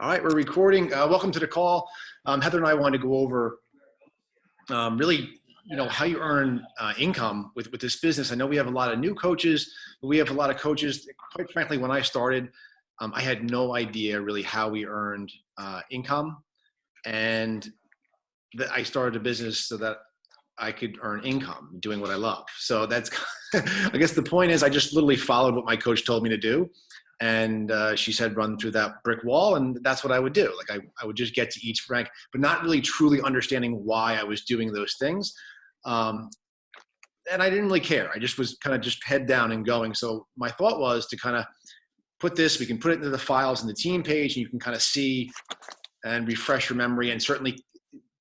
All right, we're recording. Welcome to the call. Heather and I wanted to go over really, how you earn income with this business. I know we have a lot of new coaches, but we have a lot of coaches. Quite frankly, when I started, I had no idea really how we earned income, and I started a business so that I could earn income doing what I love. So that's, I guess the point is I just literally followed what my coach told me to do. And she said, run through that brick wall. And that's what I would do. Like I would just get to each rank, but not really truly understanding why I was doing those things. And I didn't really care. I just was kind of just head down and going. So my thought was to kind of put this, we can put it into the files in the team page, and you can kind of see and refresh your memory, and certainly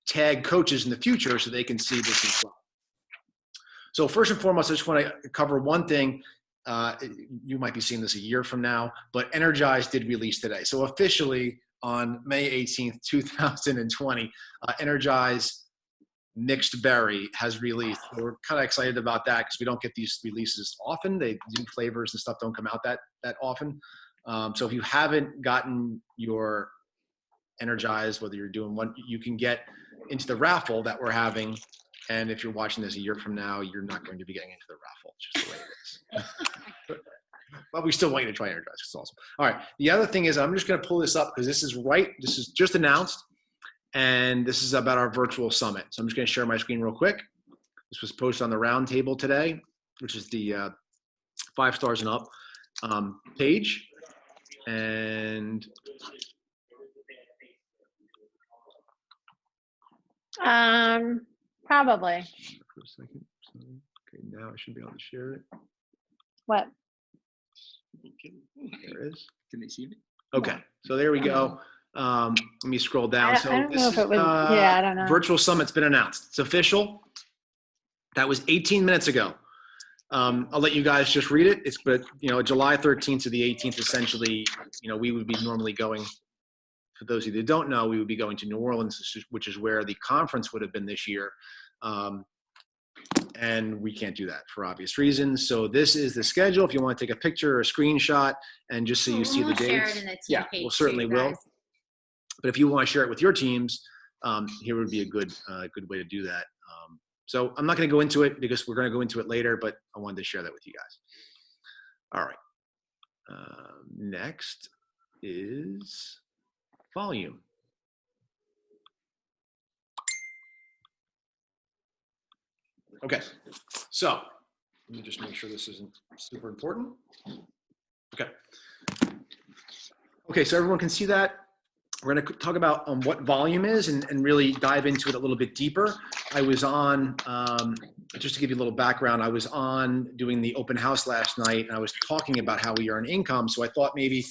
tag coaches in the future so they can see this as well. So first and foremost, I just want to cover one thing. You might be seeing this a year from now, but Energize did release today. So officially on May 18th, 2020, Energize Mixed Berry has released. We're kind of excited about that because we don't get these releases often. They do flavors and stuff don't come out that often. So if you haven't gotten your Energize, whether you're doing one, you can get into the raffle that we're having. And if you're watching this a year from now, you're not going to be getting into the raffle, just the way it is. But we still want you to try Energize. It's awesome. All right. The other thing is I'm just going to pull this up because this is just announced, and this is about our virtual summit. So I'm just going to share my screen real quick. This was posted on the round table today, which is the 5 stars and up page. And probably. For a second. Okay, now I should be able to share it. What? There it is. Can they see me? Okay, so there we go. Let me scroll down. I don't know if it was. I don't know. Virtual Summit's been announced. It's official. That was 18 minutes ago. I'll let you guys just read it. It's July 13th to the 18th. Essentially, we would be normally going. For those of you that don't know, we would be going to New Orleans, which is where the conference would have been this year. And we can't do that for obvious reasons. So this is the schedule. If you want to take a picture or a screenshot and just so you see the dates. Share it in the team yeah, page we'll certainly too, will. guys. But if you want to share it with your teams, here would be a good way to do that. So I'm not going to go into it because we're going to go into it later, but I wanted to share that with you guys. All right. Next is volume. Okay, so let me just make sure this isn't super important. Okay, so everyone can see that. We're going to talk about what volume is and really dive into it a little bit deeper. I was on, just to give you a little background, I was on doing the open house last night, and I was talking about how we earn income. So I thought maybe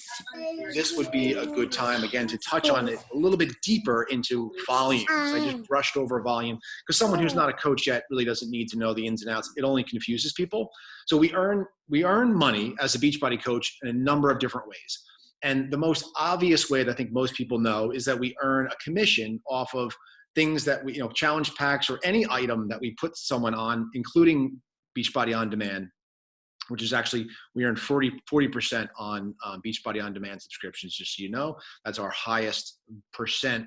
this would be a good time, again, to touch on it a little bit deeper into volume. So I just brushed over volume because someone who's not a coach yet really doesn't need to know the ins and outs. It only confuses people. So we earn money as a Beachbody coach in a number of different ways. And the most obvious way that I think most people know is that we earn a commission off of things that we, challenge packs or any item that we put someone on, including Beachbody On Demand, which is actually, we earn 40% on Beachbody On Demand subscriptions, just so you know. That's our highest percent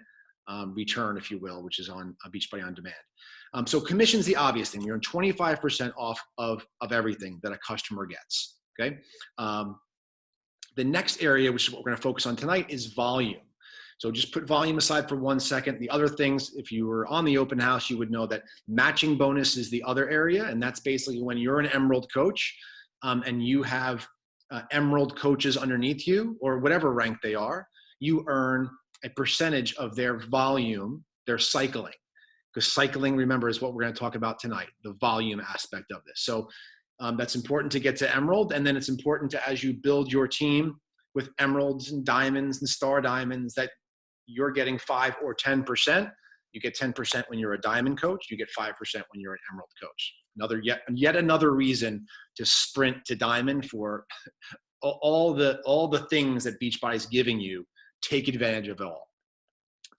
return, if you will, which is on Beachbody On Demand. So commission's the obvious thing. You earn 25% off of everything that a customer gets, okay? The next area, which is what we're going to focus on tonight, is volume. So just put volume aside for 1 second. The other things, if you were on the open house, you would know that matching bonus is the other area. And that's basically when you're an Emerald coach and you have Emerald coaches underneath you, or whatever rank they are, you earn a percentage of their volume, their cycling. Because cycling, remember, is what we're going to talk about tonight, the volume aspect of this. So that's important to get to Emerald. And then it's important to, as you build your team with Emeralds and Diamonds and Star Diamonds, that you're getting 5 or 10%. You get 10% when you're a Diamond coach. You get 5% when you're an Emerald coach. Yet another reason to sprint to Diamond for all the things that Beachbody is giving you. Take advantage of it all.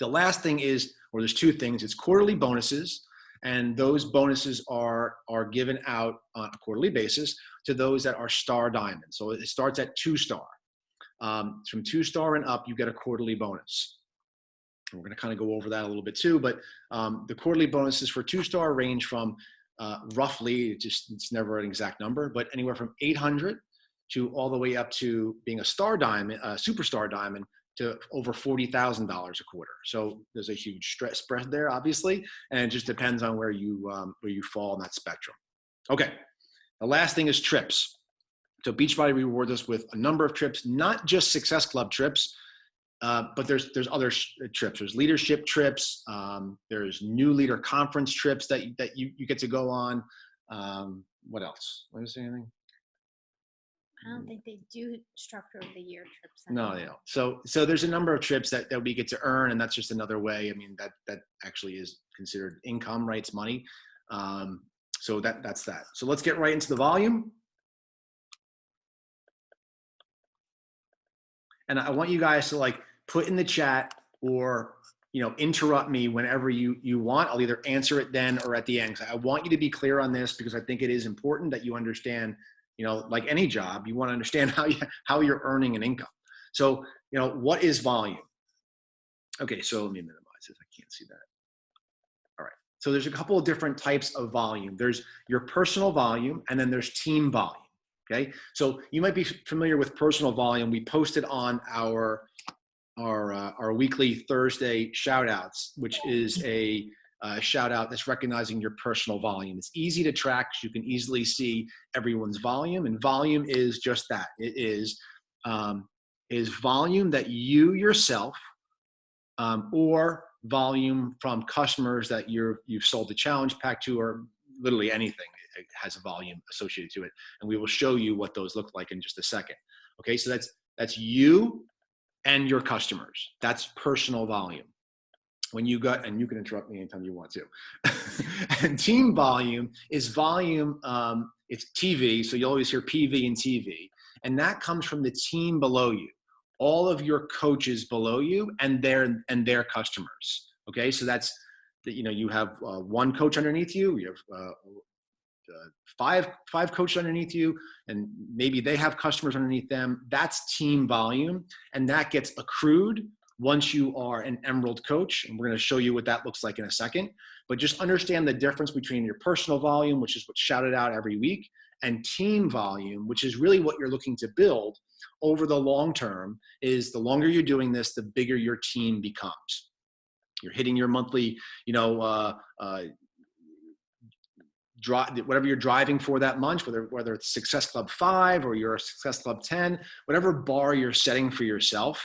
The last thing is, or there's 2 things. It's quarterly bonuses. And those bonuses are given out on a quarterly basis to those that are Star Diamond. So it starts at 2 star. From 2-star and up, you get a quarterly bonus. And we're going to kind of go over that a little bit too, but the quarterly bonuses for 2-star range from roughly, it's never an exact number, but anywhere from 800 to all the way up to being a star diamond, superstar diamond, to over $40,000 a quarter. So there's a huge spread there, obviously, and it just depends on where you fall in that spectrum. Okay, the last thing is trips. So Beachbody rewards us with a number of trips, not just Success Club trips, but there's other trips. There's leadership trips. There's new leader conference trips that you get to go on. What else? Want to say anything? I don't think they do structure of the year trips anymore. No, they don't. So there's a number of trips that we get to earn, and that's just another way. I mean, that actually is considered income, right? It's money. So that's that. So let's get right into the volume. And I want you guys to like put in the chat or, interrupt me whenever you want. I'll either answer it then or at the end. I want you to be clear on this because I think it is important that you understand, like any job, you want to understand how you're earning an income. So, what is volume? Okay, so let me minimize this. I can't see that. All right. So there's a couple of different types of volume. There's your personal volume, and then there's team volume. Okay, so you might be familiar with personal volume. We posted on our weekly Thursday shout outs, which is a shout out that's recognizing your personal volume. It's easy to track. You can easily see everyone's volume, and volume is just that. It is volume that you yourself or volume from customers that you've sold the challenge pack to, or literally anything. It has a volume associated to it, and we will show you what those look like in just a second. Okay, so that's you and your customers. That's personal volume. When you got, and you can interrupt me anytime you want to. And team volume is volume. It's TV, so you always hear PV and TV, and that comes from the team below you, all of your coaches below you, and their customers. Okay, so that's you have one coach underneath you. You have five coaches underneath you, and maybe they have customers underneath them. That's team volume, and that gets accrued once you are an Emerald coach, and we're going to show you what that looks like in a second. But just understand the difference between your personal volume, which is what's shouted out every week, and team volume, which is really what you're looking to build over the long term. Is the longer you're doing this, the bigger your team becomes. You're hitting your monthly, whatever you're driving for that month, whether it's Success Club 5 or you're a Success Club 10, whatever bar you're setting for yourself,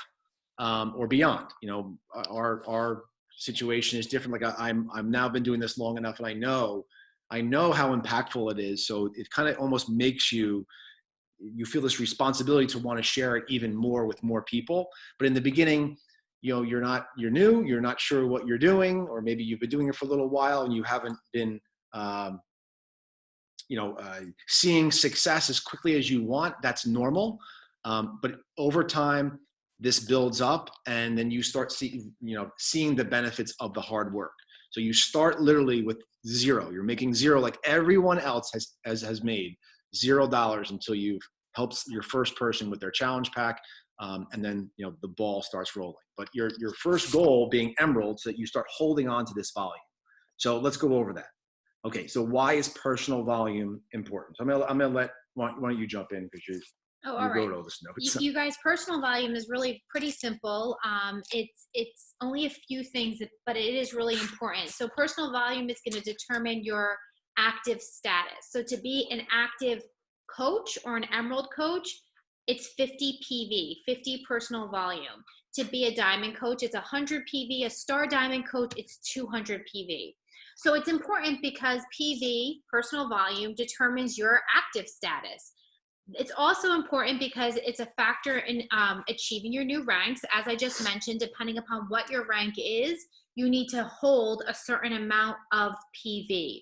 or beyond. Our situation is different. Like I'm now been doing this long enough, and I know how impactful it is. So it kind of almost makes you feel this responsibility to want to share it even more with more people. But in the beginning, you're new, you're not sure what you're doing, or maybe you've been doing it for a little while and you haven't been seeing success as quickly as you want. That's normal. But over time, this builds up, and then you start seeing the benefits of the hard work. So you start literally with zero. You're making zero, like everyone else has made $0 until you've helped your first person with their challenge pack. And then, the ball starts rolling. But your first goal being Emerald, so that you start holding on to this volume. So let's go over that. Okay, so why is personal volume important? So I'm gonna let, why don't you jump in, because you wrote all this notes. You guys, personal volume is really pretty simple. It's only a few things, but it is really important. So personal volume is going to determine your active status. So to be an active coach or an Emerald coach, it's 50 PV, 50 personal volume. To be a diamond coach, it's 100 PV. A star diamond coach, it's 200 PV. So it's important because PV, personal volume, determines your active status. It's also important because it's a factor in achieving your new ranks. As I just mentioned, depending upon what your rank is, you need to hold a certain amount of PV.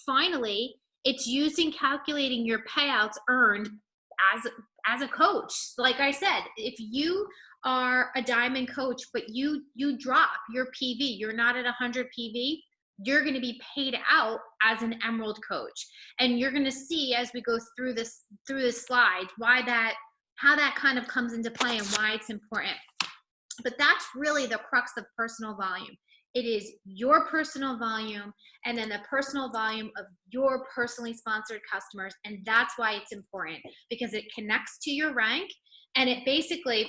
Finally, it's used in calculating your payouts earned as a coach. Like I said, if you are a diamond coach, but you drop your PV, you're not at 100 PV, you're going to be paid out as an Emerald coach. And you're going to see as we go through this slide why that how that kind of comes into play and why it's important. But that's really the crux of personal volume. It is your personal volume and then the personal volume of your personally sponsored customers. And that's why it's important, because it connects to your rank and it basically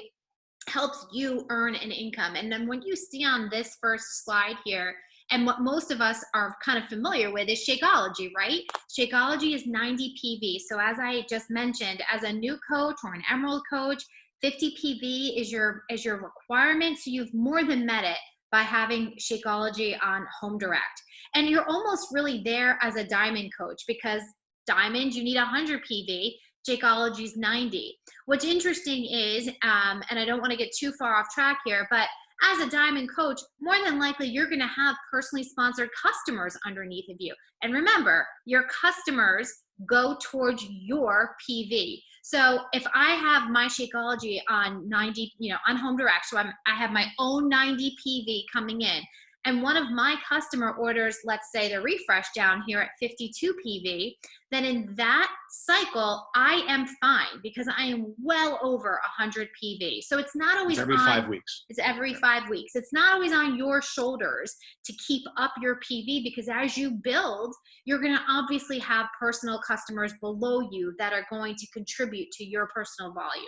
helps you earn an income. And then what you see on this first slide here, and what most of us are kind of familiar with, is Shakeology, right? Shakeology is 90 PV. So as I just mentioned, as a new coach or an Emerald coach, 50 PV is your requirement. So you've more than met it by having Shakeology on Home Direct. And you're almost really there as a Diamond coach, because Diamond, you need 100 PV. Shakeology is 90. What's interesting is, and I don't want to get too far off track here, but as a Diamond coach, more than likely you're going to have personally sponsored customers underneath of you. And remember, your customers go towards your PV. So if I have my Shakeology on 90, on Home Direct, so I have my own 90 PV coming in, and one of my customer orders, let's say the refresh down here at 52 PV, then in that cycle, I am fine because I am well over 100 PV. So it's not always every 5 weeks. It's every 5 weeks. It's not always on your shoulders to keep up your PV, because as you build, you're going to obviously have personal customers below you that are going to contribute to your personal volume.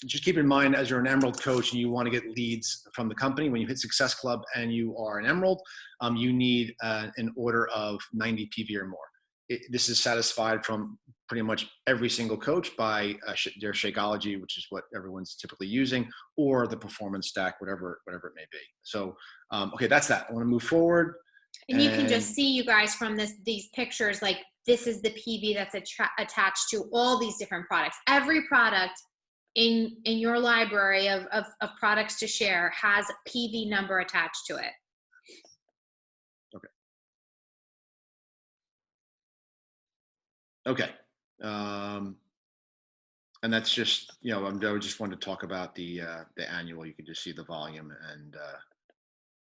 Just keep in mind, as you're an Emerald coach and you want to get leads from the company, when you hit Success Club and you are an Emerald, you need an order of 90 PV or more. This is satisfied from pretty much every single coach by their Shakeology, which is what everyone's typically using, or the performance stack, whatever it may be. So, okay, that's that. I want to move forward. And you can just see, you guys, from these pictures, like this is the PV that's attached to all these different products. Every product in your library of products to share has a PV number attached to it. Okay. And that's just, I just wanted to talk about the annual. You can just see the volume, and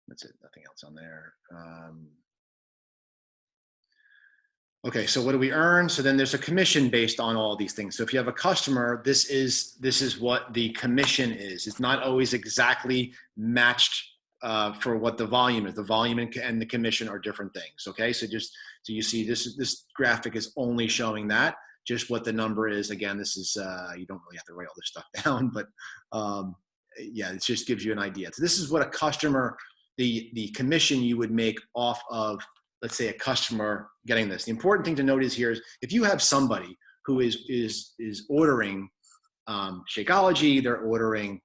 that's it. Nothing else on there. Okay, so what do we earn? So then there's a commission based on all these things. So if you have a customer, this is what the commission is. It's not always exactly matched for what the volume is. The volume and the commission are different things. Okay, so you see this graphic is only showing that, just what the number is. Again, this is you don't really have to write all this stuff down, but yeah, it just gives you an idea. So this is what a customer, the commission you would make off of, let's say, a customer getting this. The important thing to note is if you have somebody who is ordering Shakeology, they're ordering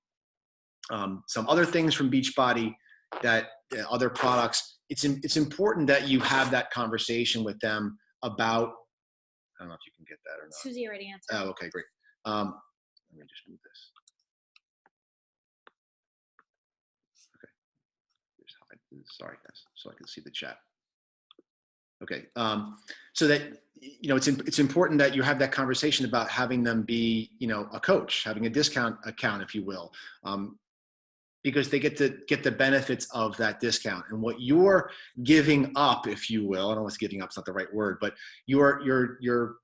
some other things from Beachbody, that other products, it's important that you have that conversation with them about, I don't know if you can get that or not. Susie already answered. Oh, okay, great. Let me just move this. Okay. Just hide this. Sorry, guys, so I can see the chat. Okay, so that, it's important that you have that conversation about having them be, a coach, having a discount account, if you will, because they get the benefits of that discount. And what you're giving up, if you will, I don't know if giving up is not the right word, but you're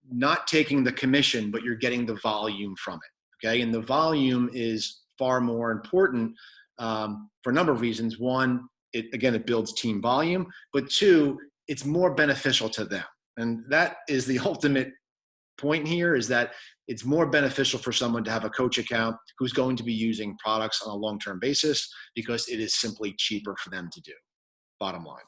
not taking the commission, but you're getting the volume from it. Okay, and the volume is far more important for a number of reasons. One, it builds team volume, but two, it's more beneficial to them. And that is the ultimate point here, is that it's more beneficial for someone to have a coach account who's going to be using products on a long-term basis, because it is simply cheaper for them to do, bottom line.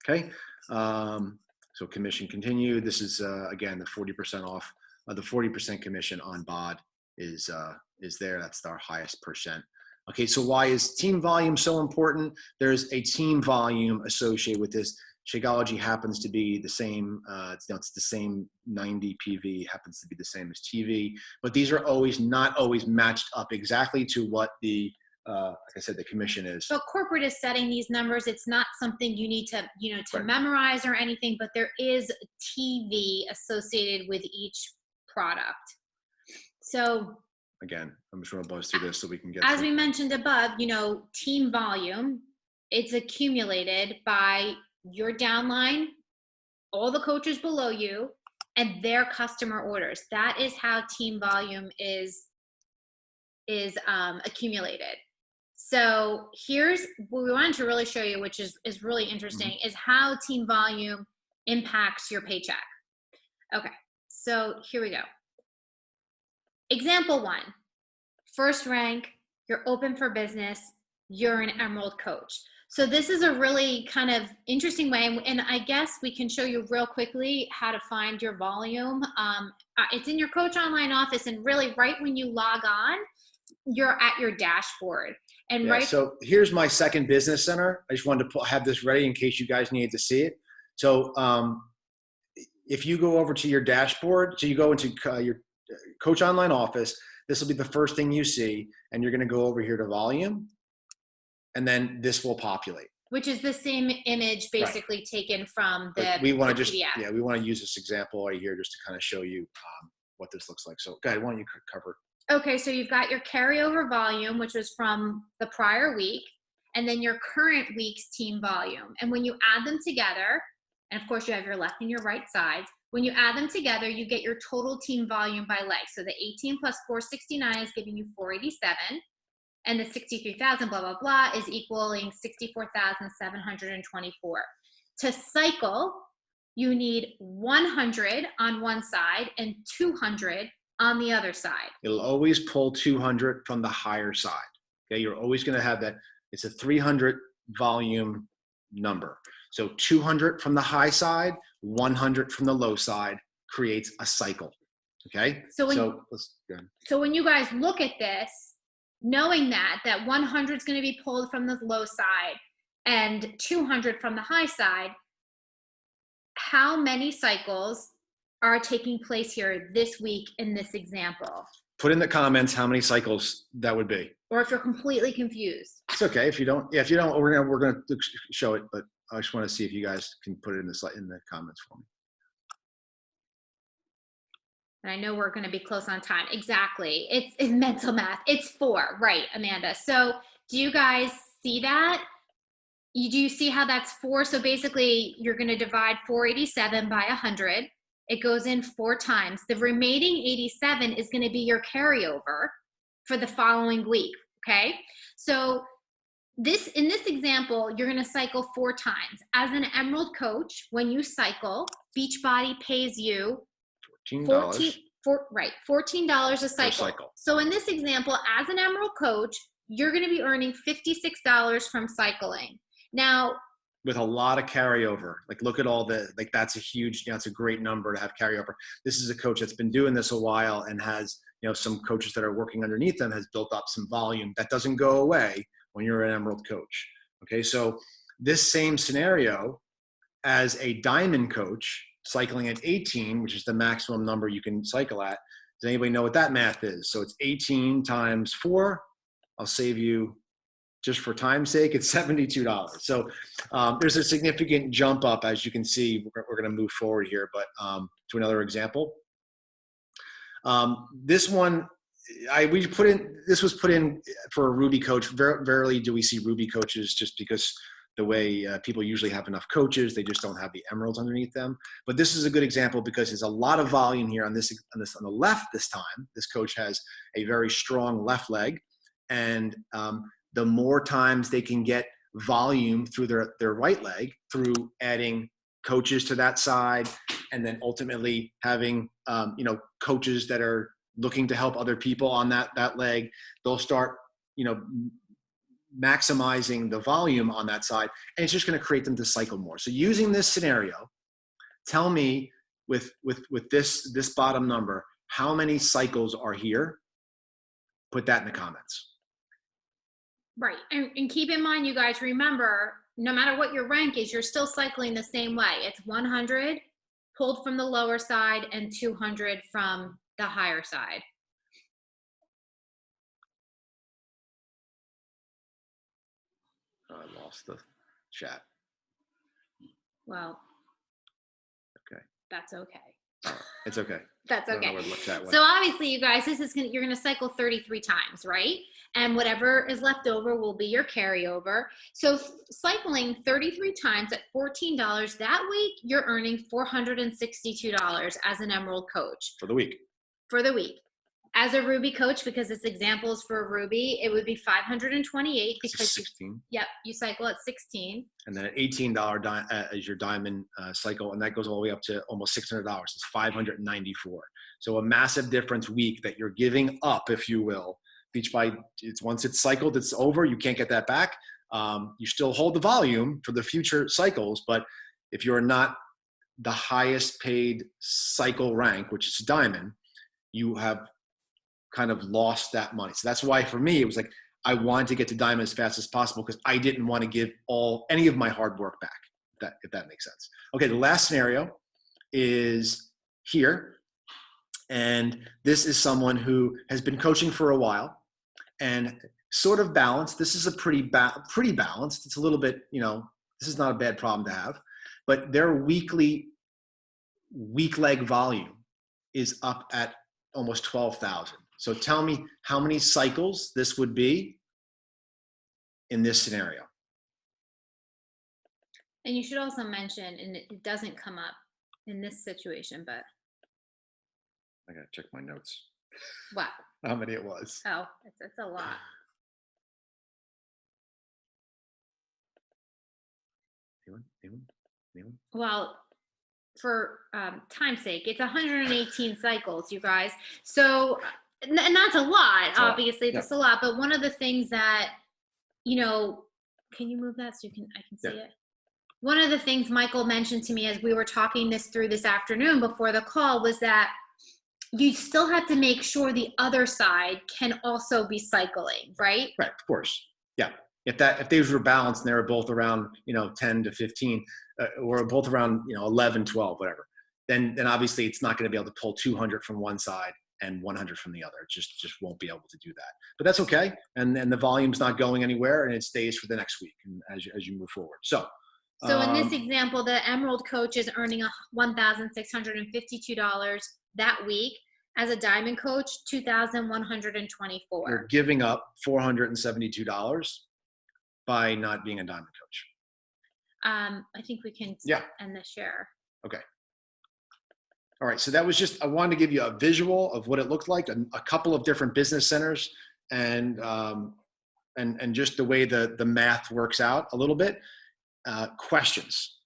Okay, so commission continued. This is, again, the 40% off, the 40% commission on BOD is there. That's our highest percent. Okay, so why is team volume so important? There's a team volume associated with this. Shakeology happens to be the same, it's the same 90 PV, happens to be the same as TV, but these are not always matched up exactly to what the, like I said, the commission is. So corporate is setting these numbers. It's not something you need to, to Right. memorize or anything, but there is TV associated with each product. So again, I'm just going to buzz through this so we can get as we mentioned above, team volume, it's accumulated by your downline, all the coaches below you, and their customer orders. That is how team volume is accumulated. So here's what we wanted to really show you, which is really interesting, is how team volume impacts your paycheck. Okay, so here we go. Example 1, first rank, you're open for business, you're an Emerald coach. So this is a really kind of interesting way, and I guess we can show you real quickly how to find your volume. It's in your Coach Online office, and really right when you log on, you're at your dashboard. And so here's my second business center. I just wanted to have this ready in case you guys needed to see it. So if you go over to your dashboard, so you go into your Coach Online office, this will be the first thing you see, and you're going to go over here to volume, and then this will populate. Which is the same image basically taken from the we want to PDF. we want to use this example right here just to kind of show you what this looks like. So go ahead, why don't you cover? Okay, so you've got your carryover volume, which was from the prior week, and then your current week's team volume. And when you add them together, and of course you have your left and your right sides, when you add them together, you get your total team volume by leg. So the 18 plus 469 is giving you 487, and the 63,000 blah, blah, blah is equaling 64,724. To cycle, you need 100 on one side and 200 on the other side. It'll always pull 200 from the higher side. Okay, you're always going to have that. It's a 300 volume number. So 200 from the high side, 100 from the low side creates a cycle. Okay. So when you guys look at this, knowing that 100 is going to be pulled from the low side and 200 from the high side, how many cycles are taking place here this week in this example? Put in the comments how many cycles that would be. Or if you're completely confused. It's okay if you don't. Yeah, if you don't, we're gonna show it. But I just want to see if you guys can put it in the comments for me. And I know we're going to be close on time. Exactly. It's mental math. It's 4, right, Amanda? So do you guys see that? Do you see how that's 4? So basically, you're going to divide 487 by 100. It goes in 4 times. The remaining 87 is going to be your carryover for the following week, okay? So in this example, you're going to cycle 4 times. As an Emerald coach, when you cycle, Beachbody pays you $14 a cycle. So in this example, as an Emerald coach, you're going to be earning $56 from cycling. Now, with a lot of carryover, like look at all that's a huge, it's a great number to have carryover. This is a coach that's been doing this a while and has, some coaches that are working underneath them, has built up some volume that doesn't go away when you're an Emerald coach. Okay. So this same scenario as a Diamond coach cycling at 18, which is the maximum number you can cycle at. Does anybody know what that math is? So it's 18 times 4. I'll save you, just for time's sake, it's $72. So there's a significant jump up, as you can see. We're going to move forward here, but to another example. This one, this was put in for a Ruby coach. Rarely do we see Ruby coaches, just because the way people usually have enough coaches, they just don't have the emeralds underneath them. But this is a good example because there's a lot of volume here on the left this time. This coach has a very strong left leg, and the more times they can get volume through their right leg through adding coaches to that side, and then ultimately having coaches that are looking to help other people on that leg, they'll start maximizing the volume on that side, and it's just going to create them to cycle more. So using this scenario, tell me with this bottom number, how many cycles are here? Put that in the comments. Right. And keep in mind, you guys, remember, no matter what your rank is, you're still cycling the same way. It's 100 pulled from the lower side and 200 from the higher side. I lost the chat. Well, okay. That's okay. It's okay. That's I don't know okay. where the chat went. So obviously, you guys, you're gonna cycle 33 times, right? And whatever is left over will be your carryover. So cycling 33 times at $14 that week, you're earning $462 as an Emerald coach For the week. for the week. As a Ruby coach, because this example is for Ruby, it would be 528 because 16. you cycle at 16. And then at $18 is your diamond cycle, and that goes all the way up to almost $600. It's 594. So a massive difference week that you're giving up, if you will. Beachbody, once it's cycled, it's over. You can't get that back. You still hold the volume for the future cycles, but if you're not the highest paid cycle rank, which is diamond, you have kind of lost that money. So that's why for me, it was like, I wanted to get to diamond as fast as possible because I didn't want to give any of my hard work back, if that makes sense. Okay, the last scenario is here. And this is someone who has been coaching for a while and sort of balanced. This is a pretty balanced. It's a little bit, this is not a bad problem to have, but their week leg volume is up at almost 12,000. So tell me how many cycles this would be in this scenario. And you should also mention, and it doesn't come up in this situation, but I gotta check my notes. what? How many it was. Oh, it's a lot. Anyone? Well, for time's sake, it's 118 cycles, you guys. So, and that's a lot, obviously, that's a lot. But one of the things that, can you move that so I can see it? One of the things Michael mentioned to me as we were talking this through this afternoon before the call was that you still have to make sure the other side can also be cycling, right? Right, of course. Yeah. If these were balanced and they were both around, 10 to 15, or both around, 11, 12, whatever, then obviously it's not going to be able to pull 200 from one side and 100 from the other. It just won't be able to do that. But that's okay. And the volume's not going anywhere, and it stays for the next week and as you move forward. So in this example, the Emerald coach is earning $1,652 that week. As a diamond coach, $2,124. You're giving up $472 by not being a diamond coach. I think we can end the share. Okay. All right. So that was I wanted to give you a visual of what it looked like, a couple of different business centers, and just the way the math works out a little bit. Questions,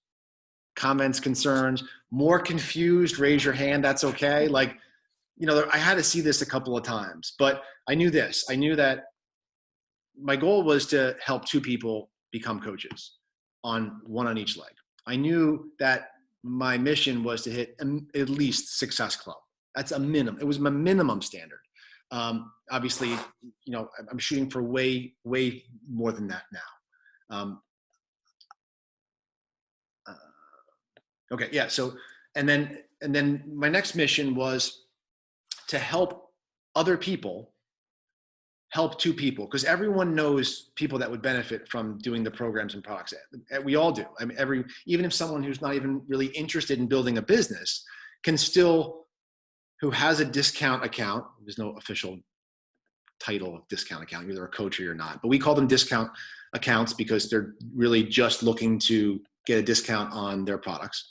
comments, concerns, more confused, raise your hand. That's okay. I had to see this a couple of times, but I knew this. I knew that my goal was to help two people become coaches, one on each leg. I knew that my mission was to hit at least Success Club. That's a minimum. It was my minimum standard. Obviously, I'm shooting for way, way more than that now. Okay. Yeah. So, and then my next mission was to help other people help two people, because everyone knows people that would benefit from doing the programs and products. We all do. I mean, even if someone who's not even really interested in building a business who has a discount account, there's no official title of discount account, you're either a coach or you're not, but we call them discount accounts because they're really just looking to get a discount on their products.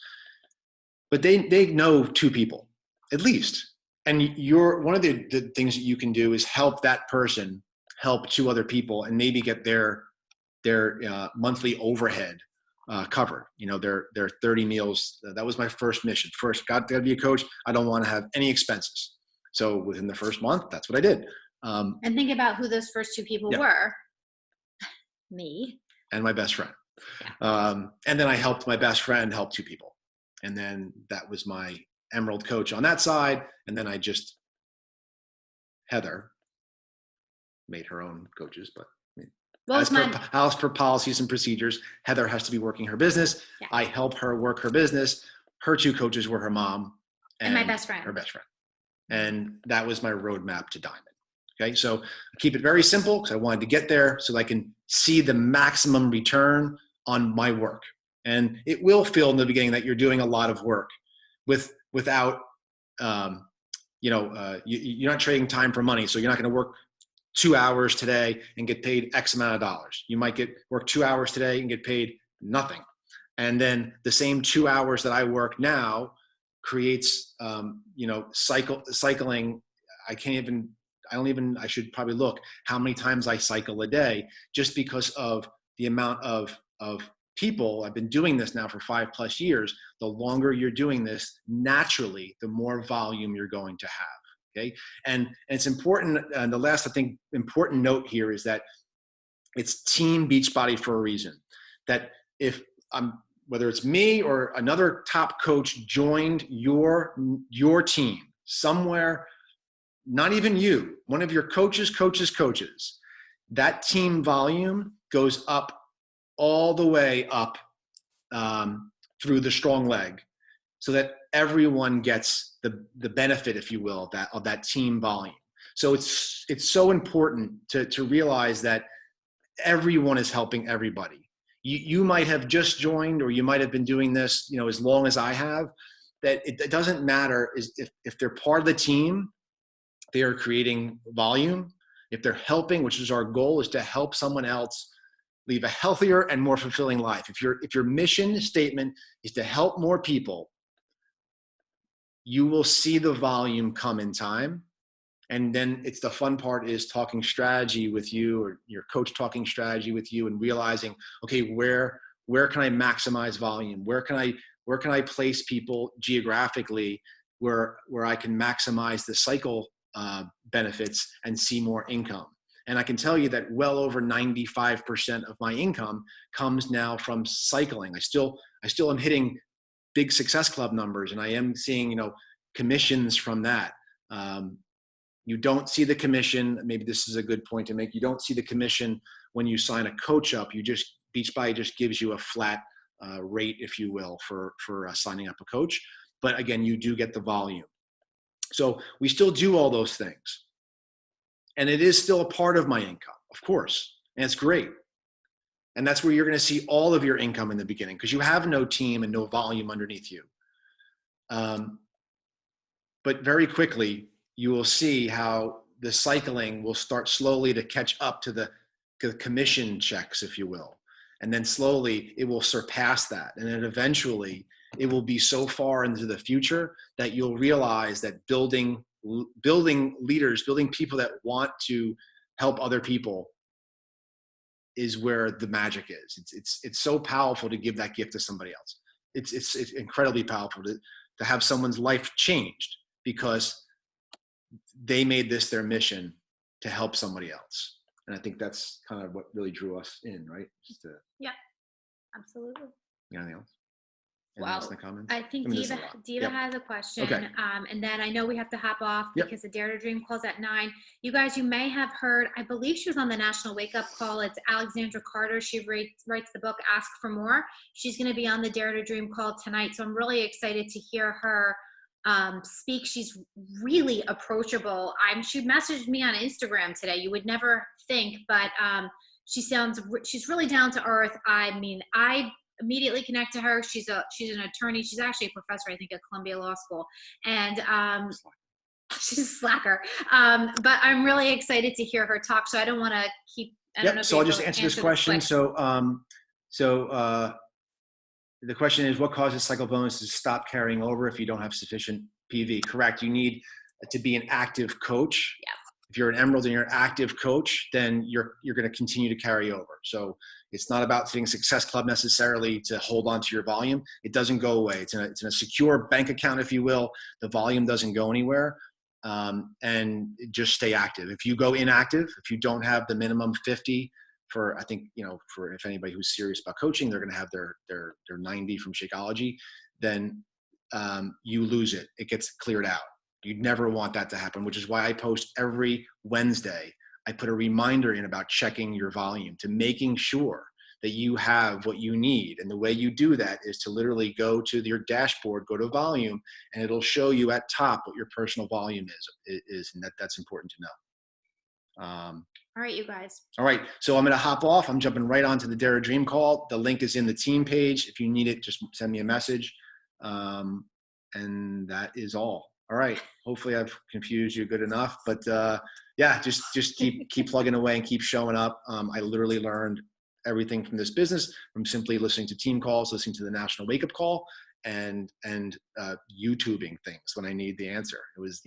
But they know two people, at least. And one of the things that you can do is help that person help two other people and maybe get their monthly overhead covered. Their 30 meals. That was my first mission. First, got to be a coach. I don't want to have any expenses. So within the first month, that's what I did. And think about who those first two people were. Me. And my best friend. Yeah. And then I helped my best friend help two people. And then that was my Emerald coach on that side. And then Heather made her own coaches, but as per policies and procedures, Heather has to be working her business. Yeah. I help her work her business. Her two coaches were her mom and my best friend. Her best friend. And that was my roadmap to diamond. Okay. So I keep it very simple because I wanted to get there so that I can see the maximum return on my work. And it will feel in the beginning that you're doing a lot of work without you're not trading time for money. So you're not going to work 2 hours today and get paid X amount of dollars. You might work 2 hours today and get paid nothing. And then the same 2 hours that I work now creates, cycling. I should probably look how many times I cycle a day, just because of the amount of people. I've been doing this now for 5+ years. The longer you're doing this, naturally, the more volume you're going to have. Okay. And it's important. And the last, I think, important note here is that it's Team Beachbody for a reason. That if whether it's me or another top coach joined your team somewhere, not even you, one of your coaches, that team volume goes up all the way up through the strong leg, so that everyone gets the benefit, if you will, of that team volume. So it's so important to realize that everyone is helping everybody. You might have just joined, or you might have been doing this, as long as I have. That it doesn't matter if they're part of the team, they are creating volume. If they're helping, which is our goal, is to help someone else live a healthier and more fulfilling life. If your mission statement is to help more people, you will see the volume come in time. And then it's the fun part is talking strategy with you, or your coach talking strategy with you, and realizing, okay, where can I maximize volume? Where can I place people geographically where I can maximize the cycle benefits and see more income? And I can tell you that well over 95% of my income comes now from cycling. I still am hitting big Success Club numbers, and I am seeing, commissions from that. You don't see the commission. Maybe this is a good point to make. You don't see the commission when you sign a coach up. Beachbody just gives you a flat rate, if you will, for signing up a coach. But again, you do get the volume. So we still do all those things. And it is still a part of my income, of course. And it's great. And that's where you're going to see all of your income in the beginning, because you have no team and no volume underneath you. But very quickly, you will see how the cycling will start slowly to catch up to the commission checks, if you will. And then slowly it will surpass that. And then eventually it will be so far into the future that you'll realize that building leaders, building people that want to help other people is where the magic is. It's so powerful to give that gift to somebody else. It's incredibly powerful to have someone's life changed because they made this their mission to help somebody else. And I think that's kind of what really drew us in, right? Yeah, absolutely. Anything else? Wow. Else in the comments? I think Diva has a question. Okay. And then I know we have to hop off because the Dare to Dream calls at 9. You guys, you may have heard, I believe she was on the National Wake Up Call. It's Alexandra Carter. She writes the book, Ask for More. She's going to be on the Dare to Dream call tonight. So I'm really excited to hear her speak. She's really approachable. She messaged me on Instagram today. You would never think, but she's really down to earth. I mean, I immediately connect to her. She's an attorney. She's actually a professor, I think, at Columbia Law School. And she's a slacker. But I'm really excited to hear her talk. So I don't want to keep. So I'll just answer this question. So the question is, what causes cycle bonuses to stop carrying over if you don't have sufficient PV? Correct. You need to be an active coach. Yeah. If you're an Emerald and you're an active coach, then you're going to continue to carry over. So it's not about hitting Success Club necessarily to hold on to your volume. It doesn't go away. It's in a secure bank account, if you will. The volume doesn't go anywhere. And just stay active. If you go inactive, if you don't have the minimum 50 for, I think, for if anybody who's serious about coaching, they're going to have their 90 from Shakeology, then you lose it. It gets cleared out. You'd never want that to happen, which is why I post every Wednesday. I put a reminder in about checking your volume, to making sure that you have what you need. And the way you do that is to literally go to your dashboard, go to volume, and it'll show you at top what your personal volume is, and that's important to know. All right, you guys. All right, so I'm going to hop off. I'm jumping right onto the Dare to Dream call. The link is in the team page. If you need it, just send me a message. And that is all. All right. Hopefully I've confused you good enough, but yeah, just keep plugging away and keep showing up. I literally learned everything from this business from simply listening to team calls, listening to the national wake up call, and YouTubing things when I need the answer. It was,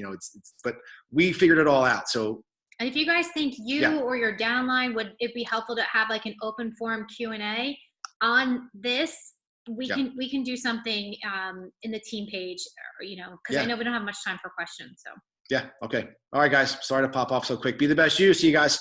but we figured it all out. So, and if you guys think or your downline would it be helpful to have like an open forum Q&A on this, we can do something in the team page, because I know we don't have much time for questions. So yeah. Okay. All right, guys. Sorry to pop off so quick. Be the best you. See you guys.